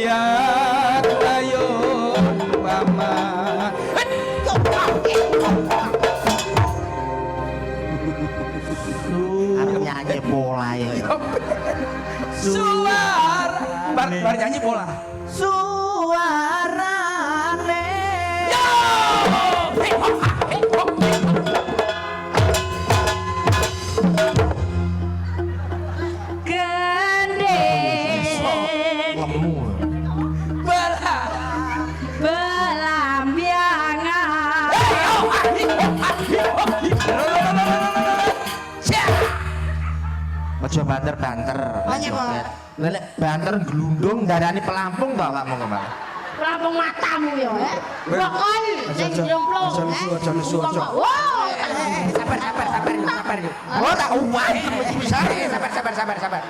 lihat ayo mama. Nyanyi bola ya. Suara bar nyanyi bola. Suarane. Yo! Lemu. Bala. Belambiangan. Aja banter-banter. Nyanyi bola. Lelek banter glundung darani pelampung to awakmu kemarin. Rampung matamu ya, Rokon sing jomplong. Aja nesu. Wow. Sabar. Oh tak uwahi. Sabar.